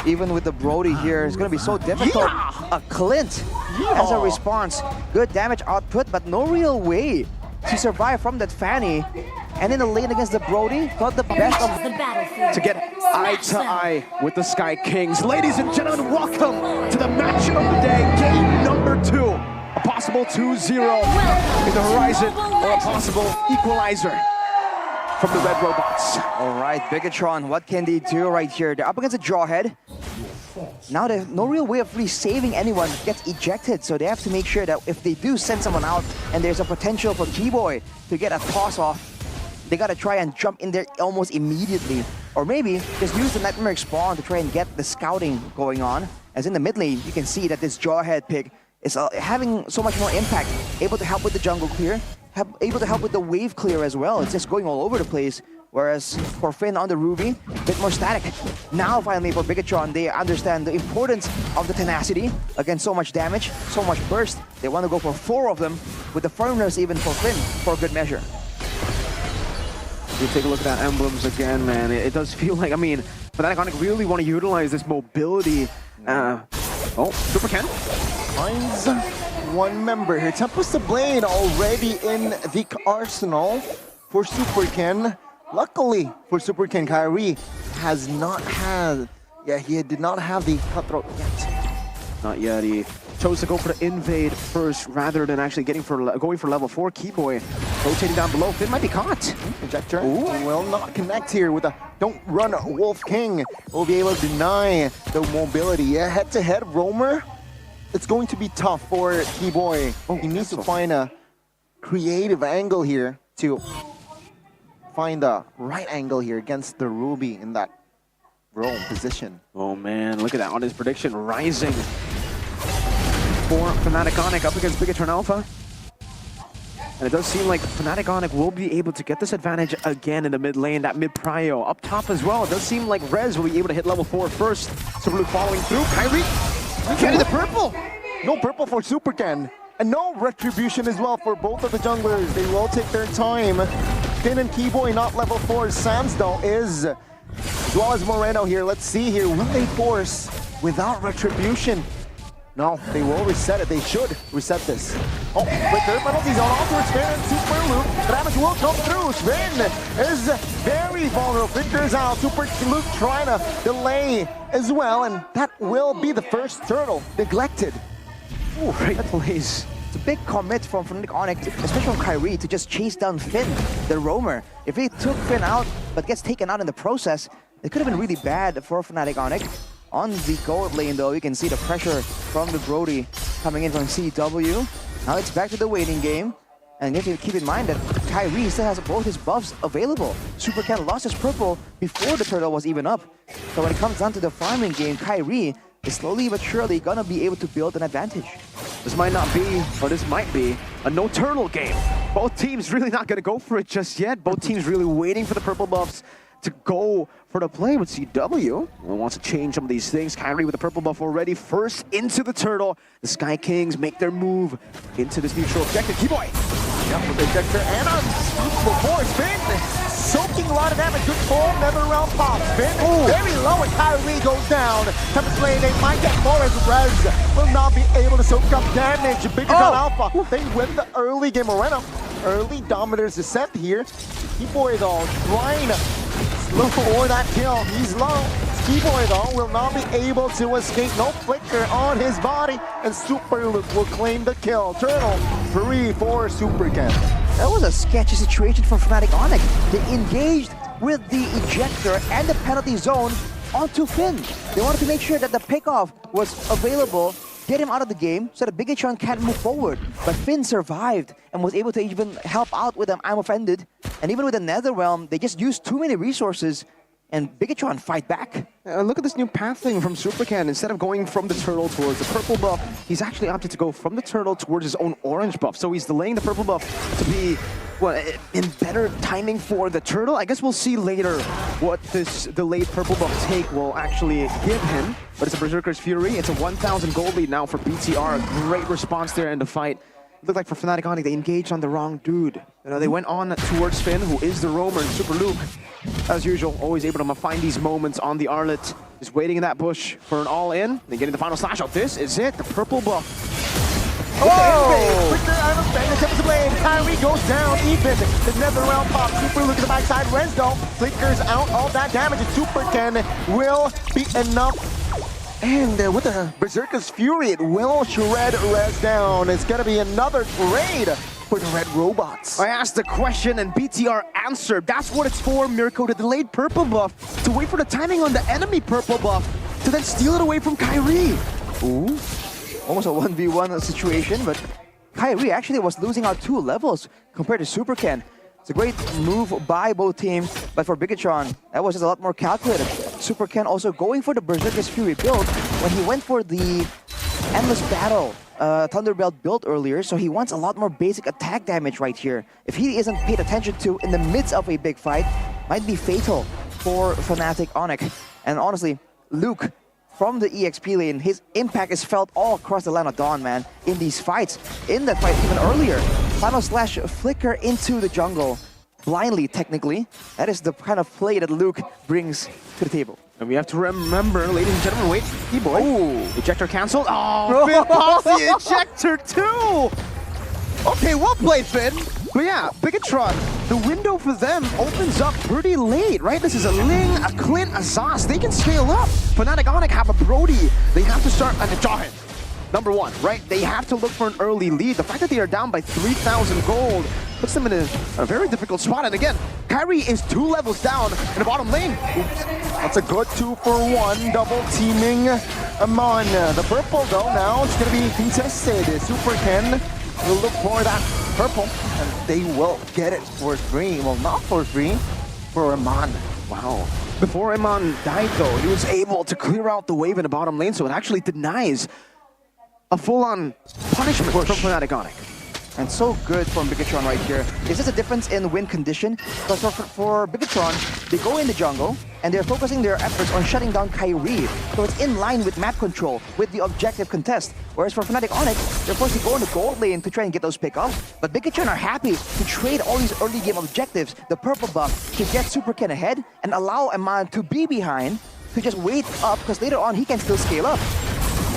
Even with the Brody here, it's going to be so difficult. A Clint as a response. Good damage output, but no real way to survive from that Fanny. And in the lane against the Brody, got the best of the battlefield to get eye to eye with the Sky Kings. Ladies and gentlemen, welcome to the match of the day, game number 2. A possible 2-0 in the horizon, or a possible equalizer from the Red Robots. All right, Bigetron, what can they do right here? They're up against a Jawhead. Now there's no real way of really saving anyone that gets ejected, so they have to make sure that if they do send someone out and there's a potential for T-Boy to get a toss-off, they gotta try and jump in there almost immediately. Or maybe just use the Nightmare Spawn to try and get the scouting going on. As in the mid lane, you can see that this Jawhead pick is having so much more impact. Able to help with the jungle clear, able to help with the wave clear as well. It's just going all over the place. Whereas for Finn on the Ruby, a bit more static. Now finally for Bigetron, they understand the importance of the tenacity against so much damage, so much burst. They want to go for 4 of them, with the firmness even for Finn for good measure. You take a look at that emblems again, man. It does feel like, I mean, FNATIC ONIC really want to utilize this mobility. Oh, Super Ken finds one member here. Tempest the Blade already in the arsenal for Super Ken. Luckily for Super Ken, Kyrie has not had, he did not have the cutthroat yet. Not yet. He chose to go for the invade first rather than actually going for level 4. Keyboy rotating down below. Finn might be caught. Ejector will not connect here with a don't run Wolf King. Will be able to deny the mobility. Yeah, head-to-head roamer. It's going to be tough for Keyboy. He needs to find a creative angle here to find the right angle here against the Ruby in that roam position. Oh man, look at that on his prediction, rising for FNATIC ONIC up against Bigetron Alpha. And it does seem like FNATIC ONIC will be able to get this advantage again in the mid lane, that mid prio. Up top as well, it does seem like Rez will be able to hit level 4 first. Super Luke following through. Kyrie getting the purple. No purple for Super Ken. And no retribution as well for both of the junglers. They will take their time. Finn and Keyboy not level 4. Sans though is, as well as Moreno here. Let's see here, will they force without retribution? No, they will reset it. They should reset this. Oh, but their penalties on onto Sven and Super Luke. The damage will come through. Sven is very vulnerable. Fingers out. Super Luke trying to delay as well, and that will be the first turtle neglected. Ooh, great plays. It's a big commit from FNATIC ONIC, especially from Kyrie, to just chase down Finn, the roamer. If he took Finn out, but gets taken out in the process, it could have been really bad for FNATIC ONIC. On the gold lane, though, you can see the pressure from the Brody coming in from CW. Now it's back to the waiting game. And you have to keep in mind that Kyrie still has both his buffs available. Super Ken lost his purple before the turtle was even up. So when it comes down to the farming game, Kyrie is slowly but surely gonna be able to build an advantage. This might not be, or this might be, a no turtle game. Both teams really not gonna go for it just yet. Both teams really waiting for the purple buffs to go for the play with CW. Wants to change some of these things. Kyrie with the purple buff already. First into the turtle. The Sky Kings make their move into this neutral objective. Keyboy. Yep, with the ejector and unspeakable force. Finn soaking a lot of damage. Good pull, never round pop. Finn very low and Kyrie goes down. Tempest Blade, they might get more as Rez will not be able to soak up damage. Bigetron Alpha, they win the early game. Moreno, early Dominator's descent here. Keyboy though, trying to look for that kill. He's low. Keyboy though will not be able to escape. No flicker on his body, and Super Luke will claim the kill. Turtle 3 for Super Ken. That was a sketchy situation for FNATIC ONIC. They engaged with the ejector and the penalty zone onto Finn. They wanted to make sure that the pickoff was available, get him out of the game so that Bigetron can't move forward. But Finn survived and was able to even help out with them. I'm offended. And even with the Netherrealm, they just used too many resources and Bigetron fight back. Look at this new pathing from Super Ken. Instead of going from the turtle towards the purple buff, he's actually opted to go from the turtle towards his own orange buff. So he's delaying the purple buff to be, well, in better timing for the turtle. I guess we'll see later what this delayed purple buff take will actually give him. But it's a Berserker's Fury. It's a 1,000 gold lead now for BTR. A great response there in the fight. looked like for FNATIC ONIC, they engaged on the wrong dude. You know, they went on towards Finn, who is the roamer, and Super Luke, as usual, always able to find these moments on the Arlet. Just waiting in that bush for an all-in. Then getting the final slash out. This is it, the purple buff. Oh! Quicker out of bang, attempts to blade. Kyrie goes down even. The nether realm pop. Super Luke at the backside. Renzo flickers out all that damage. And Super Ken will be enough. And with the Berserker's Fury, it will shred Rez down. It's going to be another trade for the Red Robots. I asked the question and BTR answered. That's what it's for, Mirko, the delayed purple buff. To wait for the timing on the enemy purple buff. To then steal it away from Kyrie. Ooh. Almost a 1v1 situation, but Kyrie actually was losing out 2 levels compared to Super Ken. It's a great move by both teams, but for Bigetron, that was just a lot more calculated. Super Ken also going for the Berserker's Fury build when he went for the Endless Battle Thunderbelt build earlier, so he wants a lot more basic attack damage right here. If he isn't paid attention to in the midst of a big fight, might be fatal for FNATIC ONIC. And honestly, Luke, from the EXP lane, his impact is felt all across the land of Dawn, man, in these fights. In that fight even earlier, final slash flicker into the jungle, blindly technically. That is the kind of play that Luke brings to the table. And we have to remember, ladies and gentlemen, wait, boy. Ejector canceled. Oh, Finn pops the ejector too! Okay, well played, Finn. But yeah, Bigetron, the window for them opens up pretty late, right? This is a Ling, a Clint, a Zos. They can scale up. FNATIC ONIC have a Brody. They have to start at the Jawhead. Number 1, right? They have to look for an early lead. The fact that they are down by 3,000 gold puts them in a very difficult spot. And again, Kyrie is 2 levels down in the bottom lane. Oops. That's a good 2-for-1, double teaming Amon. The purple though, now it's going to be contested. Super Ken will look for that purple, and they will get it for free. Well, not for free, for Amon. Wow. Before Amon died though, he was able to clear out the wave in the bottom lane, so it actually denies a full-on punishment from FNATIC ONIC. And so good from Bigetron right here. Is this a difference in win condition? Because for Bigetron, they go in the jungle and they're focusing their efforts on shutting down Kyrie. So it's in line with map control, with the objective contest. Whereas for FNATIC ONIC, they're forced to go in the gold lane to try and get those pickups. But Bigetron are happy to trade all these early game objectives, the purple buff, to get Super Ken ahead and allow Amon to be behind, to just wait up, because later on he can still scale up.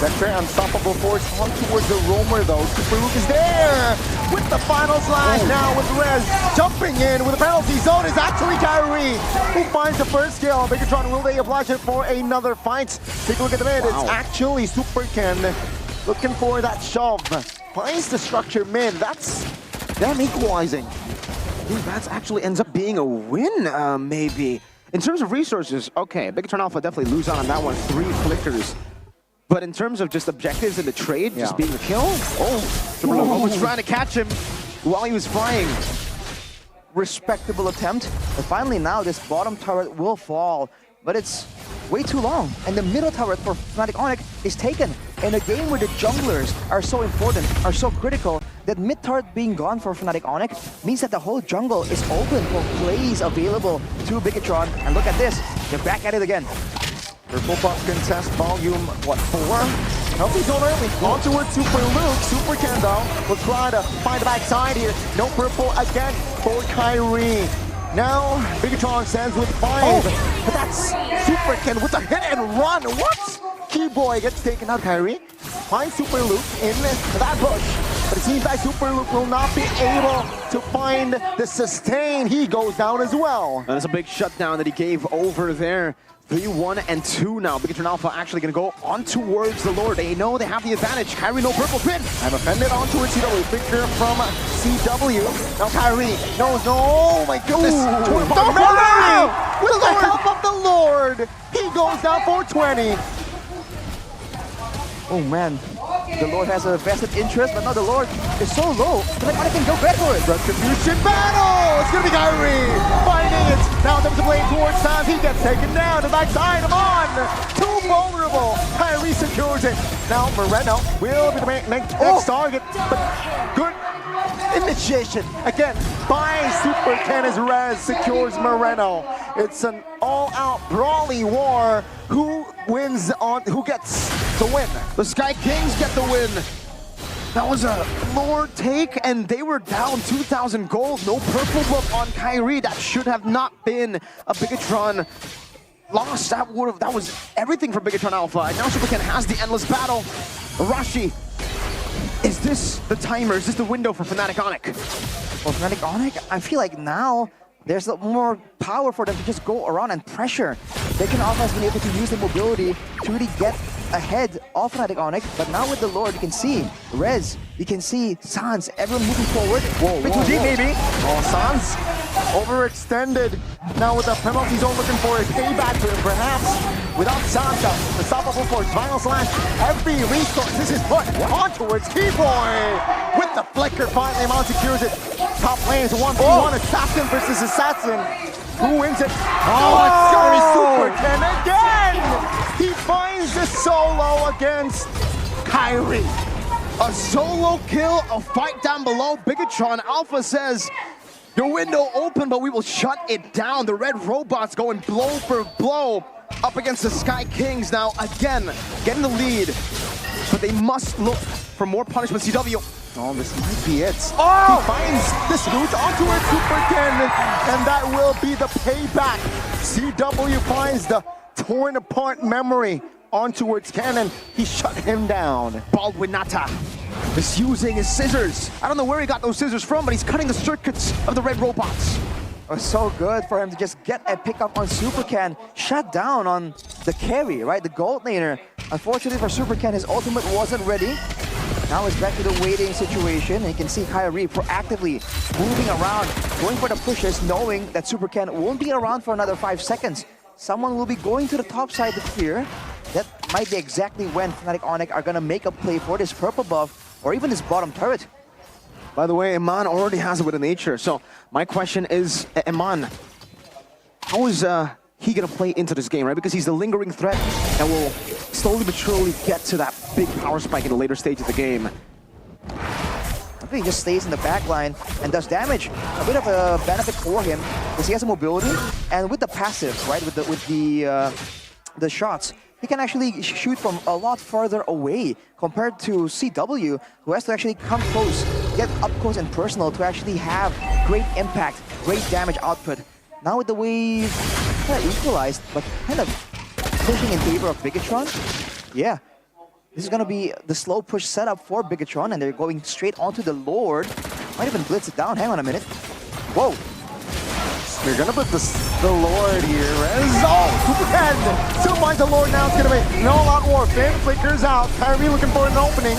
Vector unstoppable force on towards the roamer though. Super Luke is there with the final slash. Now with Rez jumping in with a penalty zone is actually Kyrie who finds the first kill. Bigetron, will they oblige it for another fight? Take a look at the mid. It's actually Super Ken looking for that shove. Finds the structure mid. That's them equalizing. I think that actually ends up being a win, maybe. In terms of resources, okay, Bigetron Alpha definitely lose out on that one. 3 flickers. But in terms of just objectives in the trade, just being a kill, Super Luke was trying to catch him while he was flying. Respectable attempt, but finally now this bottom turret will fall, but it's way too long. And the middle turret for FNATIC ONIC is taken in a game where the junglers are so important, are so critical, that mid turret being gone for FNATIC ONIC means that the whole jungle is open for plays available to Bigetron. And look at this, they're back at it again. Purple buff contest volume, what, 4? Healthy zone early, on towards Super Luke. Super Ken though will try to find the backside here. No purple again for Kyrie. Now, Bigetron stands with 5. But that's Super Ken with a hit and run. What? Keyboy gets taken out, Kyrie. Finds Super Luke in that bush. But it seems like Super Luke will not be able to find the sustain. He goes down as well. And it's a big shutdown that he gave over there. 3-1 and 2 now. Bigetron Alpha actually going to go on towards the Lord. They know they have the advantage. Kyrie, no purple pin. I'm offended on towards CW. Flicker from CW. Now Kyrie knows, no, oh my goodness. With the help of the Lord, he goes down for 20. Oh man, the Lord has a vested interest, but now the Lord is so low, but I can go back for it. Retribution battle! It's gonna be Kyrie finding it. Now there's a blade towards Sam. He gets taken down. The backside, I'm on. Too vulnerable. Kyrie secures it. Now Moreno will be the next target, but good initiation again by Super Ken as Rez secures Moreno. It's an all-out brawly war. Who wins on? Who gets the win? The Sky Kings get the win. That was a Lord take, and they were down 2,000 gold. No purple buff on Kyrie. That should have not been a Bigetron loss. That was everything for Bigetron Alpha. And now SuperKen has the endless battle. Arashi, is this the timer? Is this the window for FNATIC ONIC? Well, FNATIC ONIC, I feel like now there's more power for them to just go around and pressure. Bigetron Alpha has been able to use the mobility to really get ahead of FNATIC ONIC, but now with the Lord, you can see Rez, you can see Sans, everyone moving forward. Whoa, bit too deep, maybe. Oh, Sans overextended. Now with the penalty zone looking for a payback for him, perhaps. Without Sans, unstoppable for his final slash. Every resource, this is put on towards Keyboy. With the flicker, finally, Mount secures it. Top lane is 1v1, Assassin versus Assassin. Who wins it? Oh, it's going to be SuperKen again! He finds the solo against Kyrie. A solo kill, a fight down below. Bigetron Alpha says, your window open, but we will shut it down. The red robots going blow for blow up against the Sky Kings now. Again, getting the lead, but they must look for more punishment. CW. Oh, this might be it. Oh! He finds this route onto it, SuperKen, and that will be the payback. CW finds the torn apart memory on towards Cannon. He shut him down. Baldwin Nata is using his scissors. I don't know where he got those scissors from, but he's cutting the circuits of the red robots. It was so good for him to just get a pickup on SuperKen, shut down on the carry, right? The gold laner. Unfortunately for SuperKen, his ultimate wasn't ready. Now it's back to the waiting situation, and you can see Kyrie proactively moving around, going for the pushes, knowing that SuperKen won't be around for another 5 seconds. Someone will be going to the top side to clear. That might be exactly when FNATIC ONIC are gonna make a play for this purple buff, or even this bottom turret. By the way, Iman already has it with a nature. So my question is, Iman, how is he gonna play into this game, right? Because he's the lingering threat that will slowly but surely get to that big power spike in the later stage of the game. I think he just stays in the back line and does damage. A bit of a benefit for him because he has a mobility, and with the passives, right, with the shots, he can actually shoot from a lot further away compared to CW, who has to actually come close, get up close and personal to actually have great impact, great damage output. Now with the wave kind of equalized, but kind of pushing in favor of Bigetron. Yeah, this is going to be the slow push setup for Bigetron, and they're going straight onto the Lord. Might even blitz it down. Hang on a minute. Whoa. They're gonna put the Lord here. SuperKen still finds the Lord now. It's gonna be no lot more. Finn flickers out. Kyrie looking for an opening.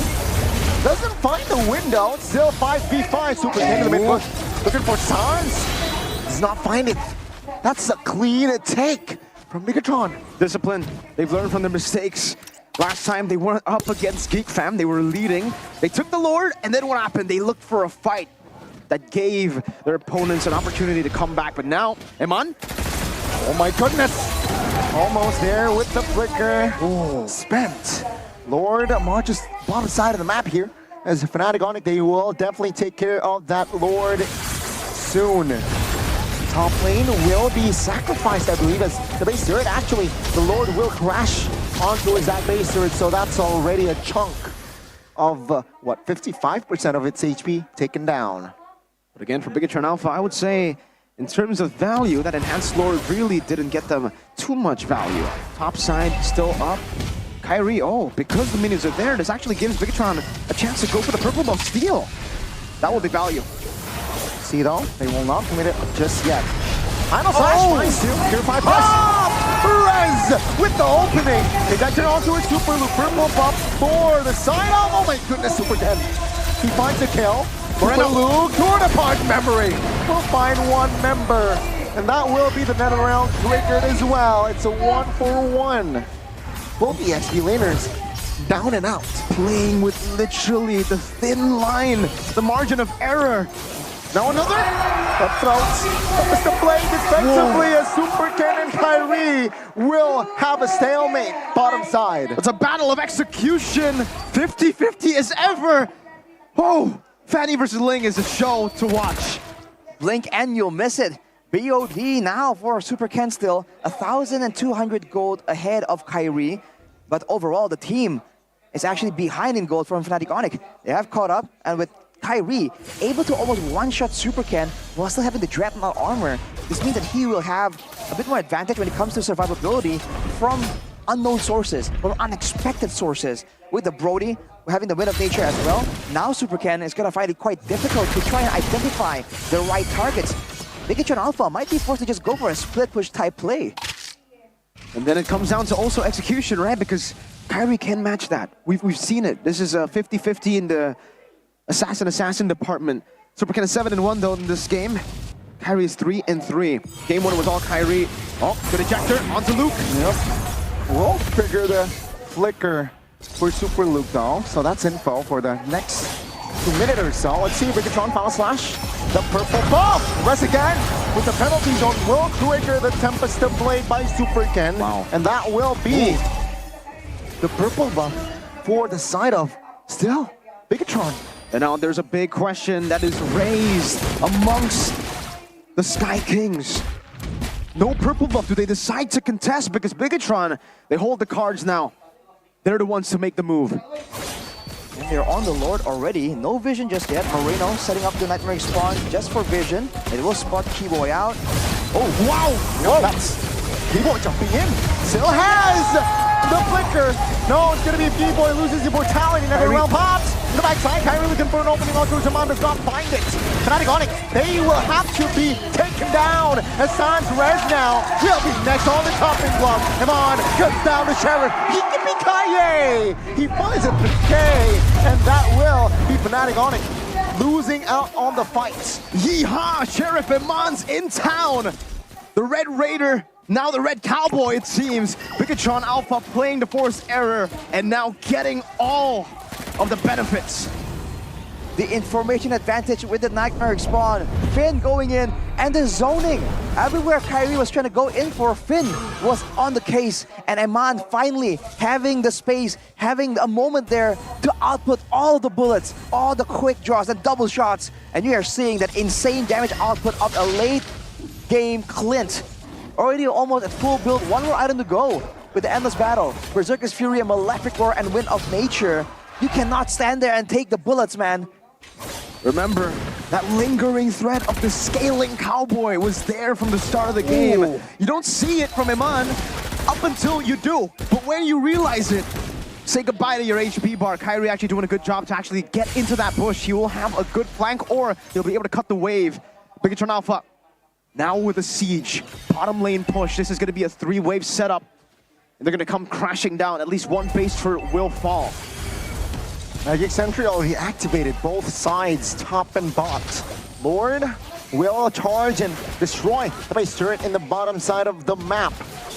Doesn't find the window. It's still 5v5. SuperKen in the mid push. Looking for Sans. Does not find it. That's a clean take from Bigetron. Discipline. They've learned from their mistakes. Last time they weren't up against Geek Fam. They were leading. They took the Lord, and then what happened? They looked for a fight that gave their opponents an opportunity to come back. But now, Iman? Oh my goodness! Almost there with the flicker. Oh, spent. Lord marches bottom side of the map here. As FNATIC ONIC, they will definitely take care of that Lord soon. Top lane will be sacrificed, I believe, as the base turret. Actually, the Lord will crash onto that base turret, so that's already a chunk of, what, 55% of its HP taken down. But again, for Bigetron Alpha, I would say, in terms of value, that enhanced Lord really didn't get them too much value. Top side still up. Kyrie, because the minions are there, this actually gives Bigetron a chance to go for the purple buff steal. That will be value. See though, they will not commit it just yet. Final flash finds two. Purify press. Perez with the opening. They got it onto a super loop. Purple buff for the side. Oh my goodness, SuperKen. He finds a kill. Super Luke, torn apart memory. We'll find one member. And that will be the net round triggered as well. It's a 1-for-1. Both the XP laners down and out. Playing with literally the thin line, the margin of error. Now another. The throats. That was the play defensively as SuperKen and Kyrie will have a stalemate bottom side. It's a battle of execution. 50-50 as ever. Fanny versus Ling is a show to watch. Blink and you'll miss it. BOD now for SuperKen still 1,200 gold ahead of Kyrie. But overall, the team is actually behind in gold from FNATIC ONIC. They have caught up, and with Kyrie able to almost one-shot Supercan while still having the Dreadnought armor, this means that he will have a bit more advantage when it comes to survivability from unknown sources, from unexpected sources. With the Brody having the Wind of Nature as well, now Supercan is going to find it quite difficult to try and identify the right targets. Bigetron Alpha might be forced to just go for a split push type play. And then it comes down to also execution, right? Because Kyrie can match that. We've seen it. This is a 50-50 in the assassin department. Supercan is 7-1 though in this game. Kyrie is 3-3. Game 1 was all Kyrie. Oh, good ejector onto Luke. Yep. We'll trigger the flicker for Super Luke though. So that's info for the next 2 minutes or so. Let's see Bigetron Power Slash. The purple buff. Rest again with the penalty zone will trigger the Tempest Blade by Supercan. Wow. And that will be the purple buff for the side of still Bigetron. And now there's a big question that is raised amongst the Sky Kings. No purple buff. Do they decide to contest? Because Bigetron, they hold the cards now. They're the ones to make the move. And they're on the Lord already. No vision just yet. Moreno setting up the Nightmare Spawn just for vision. It will spot Keyboy out. Oh, wow! Whoa. That's Keyboy jumping in. Still has the flicker. No, it's going to be Keyboy loses immortality. Never round pops. In the backside, Kyrie looking for an opening. Also, Zaman does not find it. FNATIC ONIC, they will have to be taken down. As Sans Res now will be next on the chopping block. Iman goes down to Sheriff. Yippee-ki-yay! He finds it for K, and that will be FNATIC ONIC losing out on the fight. Yeehaw! Sheriff Iman's in town. The Red Raider, now the Red Cowboy, it seems. Bigetron Alpha playing the forced error and now getting all of the benefits. The information advantage with the Nightmare Spawn. Finn going in, and the zoning. Everywhere Kyrie was trying to go in for, Finn was on the case. And Iman finally having the space, having a moment there to output all the bullets, all the quick draws and double shots. And you are seeing that insane damage output of a late game Clint. Already almost at full build, one more item to go with the Endless Battle. Berserker's Fury, a Malefic Roar, and Wind of Nature. You cannot stand there and take the bullets, man. Remember, that lingering threat of the scaling Cowboy was there from the start of the game. Ooh. You don't see it from Iman up until you do. But when you realize it, say goodbye to your HP bar. Kyrie actually doing a good job to actually get into that bush. He will have a good flank, or he'll be able to cut the wave. Bigetron Alpha, now with a siege. Bottom lane push. This is going to be a 3-wave setup. And they're going to come crashing down. At least one base for will fall. Magic Sentry already activated both sides, top and bot. Lord will charge and destroy the base turret in the bottom side of the map.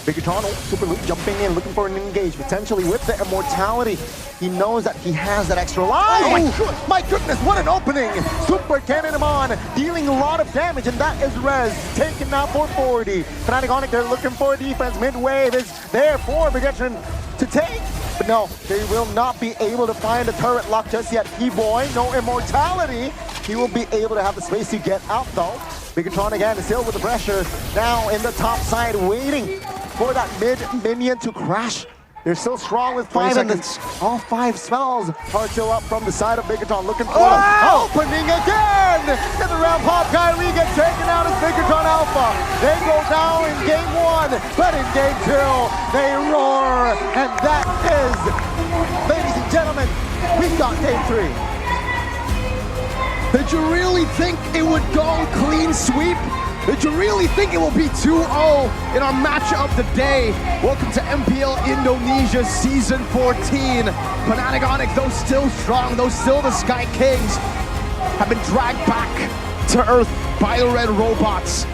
Bigetron, Super Luke jumping in, looking for an engage, potentially with the immortality. He knows that he has that extra life. Oh my goodness, what an opening! Super Cannon Iman dealing a lot of damage, and that is Rez taken out for 40. FNATIC ONIC, they're looking for defense. Mid-wave is there for Bigetron to take. But no, they will not be able to find a turret lock just yet. Keyboy, no immortality. He will be able to have the space to get out though. Bigetron again is still with the pressure. Now in the top side, waiting for that mid minion to crash. They're still strong with 5 seconds. All 5 spells are still up from the side of Bigetron. Looking for the opening again. And the round pop, Kyrie gets taken out as Bigetron Alpha. They go down in game 1, but in game 2, they roar. And that is, ladies and gentlemen, we've got game 3. Did you really think it would go clean sweep? Did you really think it will be 2-0 in our match of the day? Welcome to MPL Indonesia Season 14. FNATIC ONIC, though still strong, though still the Sky Kings, have been dragged back to Earth by the Red Robots.